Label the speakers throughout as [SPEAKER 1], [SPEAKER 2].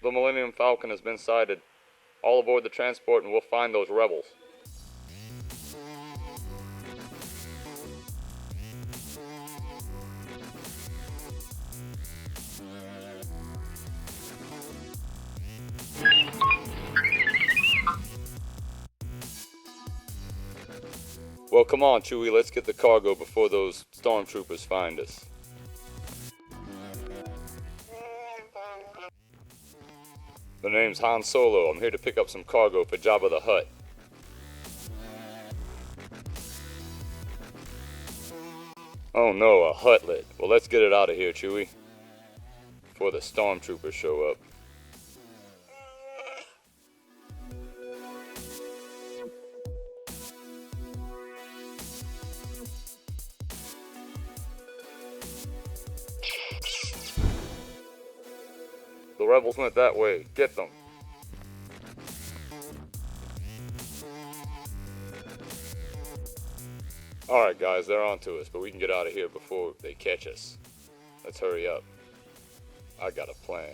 [SPEAKER 1] The Millennium Falcon has been sighted. All aboard the transport and we'll find those rebels. Well, come on, Chewie, let's get the cargo before those stormtroopers find us. The name's Han Solo. I'm here to pick up some cargo for Jabba the Hutt. Oh no, a Huttlet. Well, let's get it out of here, Chewie, before the stormtroopers show up. The rebels went that way. Get them. Alright guys, they're on to us, but we can get out of here before they catch us. Let's hurry up. I got a plan.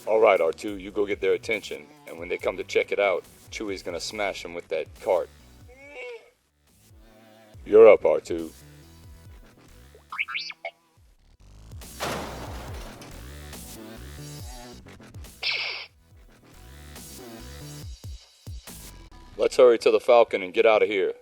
[SPEAKER 1] Alright R2, you go get their attention, and when they come to check it out, Chewie's gonna smash them with that cart. You're up, R2. Let's hurry to the Falcon and get out of here.